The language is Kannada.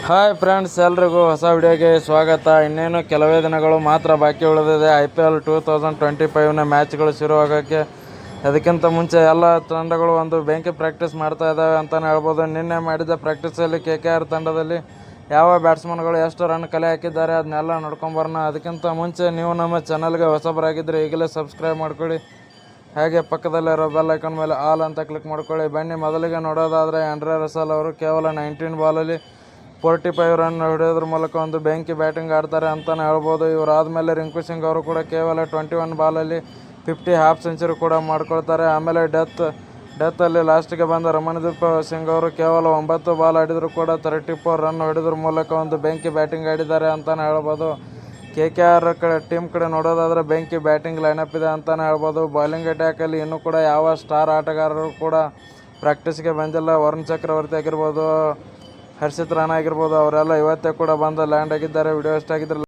ಹಾಯ್ ಫ್ರೆಂಡ್ಸ್, ಎಲ್ರಿಗೂ ಹೊಸ ವಿಡಿಯೋಗೆ ಸ್ವಾಗತ. ಇನ್ನೇನು ಕೆಲವೇ ದಿನಗಳು ಮಾತ್ರ ಬಾಕಿ ಉಳಿದಿದೆ IPL 2025ನ ಮ್ಯಾಚ್ಗಳು ಶುರುವಾಗೋಕ್ಕೆ. ಅದಕ್ಕಿಂತ ಮುಂಚೆ ಎಲ್ಲ ತಂಡಗಳು ಒಂದು ಬೆಂಕಿ ಪ್ರಾಕ್ಟೀಸ್ ಮಾಡ್ತಾ ಇದ್ದಾವೆ ಅಂತಲೇ ಹೇಳ್ಬೋದು. ನಿನ್ನೆ ಮಾಡಿದ ಪ್ರಾಕ್ಟೀಸಲ್ಲಿ KKR ತಂಡದಲ್ಲಿ ಯಾವ ಬ್ಯಾಟ್ಸ್ಮನ್ಗಳು ಎಷ್ಟು ರನ್ ಕಲೆ ಹಾಕಿದ್ದಾರೆ ಅದನ್ನೆಲ್ಲ ನೋಡ್ಕೊಂಬರೋಣ. ಅದಕ್ಕಿಂತ ಮುಂಚೆ ನೀವು ನಮ್ಮ ಚಾನಲ್ಗೆ ಹೊಸಬರಾಗಿದ್ದರೆ ಈಗಲೇ ಸಬ್ಸ್ಕ್ರೈಬ್ ಮಾಡ್ಕೊಳ್ಳಿ, ಹಾಗೆ ಪಕ್ಕದಲ್ಲಿರೋ ಬೆಲ್ ಐಕಾನ್ ಮೇಲೆ ಆಲ್ ಅಂತ ಕ್ಲಿಕ್ ಮಾಡ್ಕೊಳ್ಳಿ. ಬನ್ನಿ, ಮೊದಲಿಗೆ ನೋಡೋದಾದರೆ ಆಂಡ್ರೆ ರಸೆಲ್ ಅವರು ಕೇವಲ 19 ಬಾಲಲ್ಲಿ 45 ರನ್ ಹೊಡೆಯೋದ್ರ ಮೂಲಕ ಒಂದು ಬೆಂಕಿ ಬ್ಯಾಟಿಂಗ್ ಆಡ್ತಾರೆ ಅಂತಲೇ ಹೇಳ್ಬೋದು. ಇವರಾದಮೇಲೆ ರಿಂಕು ಸಿಂಗ್ ಅವರು ಕೂಡ ಕೇವಲ 21 ಬಾಲಲ್ಲಿ 50 ಹಾಫ್ ಸೆಂಚುರಿ ಕೂಡ ಮಾಡ್ಕೊಳ್ತಾರೆ. ಆಮೇಲೆ ಡೆತ್ತಲ್ಲಿ ಲಾಸ್ಟಿಗೆ ಬಂದ ರಮಣ್ದೀಪ್ ಸಿಂಗ್ ಅವರು ಕೇವಲ 9 ಬಾಲ್ ಆಡಿದರೂ ಕೂಡ 34 ರನ್ ಹೊಡೆಯೋದ್ರ ಮೂಲಕ ಒಂದು ಬೆಂಕಿ ಬ್ಯಾಟಿಂಗ್ ಆಡಿದ್ದಾರೆ ಅಂತಲೇ ಹೇಳ್ಬೋದು. KKR ಟೀಮ್ ಕಡೆ ನೋಡೋದಾದರೆ ಬೆಂಕಿ ಬ್ಯಾಟಿಂಗ್ ಲೈನಪ್ ಇದೆ ಅಂತಲೇ ಹೇಳ್ಬೋದು. ಬಾಲಿಂಗ್ ಅಟ್ಯಾಕಲ್ಲಿ ಇನ್ನೂ ಕೂಡ ಯಾವ ಸ್ಟಾರ್ ಆಟಗಾರರು ಕೂಡ ಪ್ರಾಕ್ಟೀಸ್ಗೆ ಬಂದಿಲ್ಲ. ವರುಣ್ ಚಕ್ರವರ್ತಿ ಆಗಿರ್ಬೋದು, ಹರ್ಷಿತ್ ರಾಣಾ ಆಗಿರ್ಬೋದು, ಅವರೆಲ್ಲ ಇವತ್ತೇ ಕೂಡ ಬಂದು ಲ್ಯಾಂಡ್ ಆಗಿದ್ದಾರೆ. ವಿಡಿಯೋ ಇಷ್ಟ ಆಗಿದ್ರೆ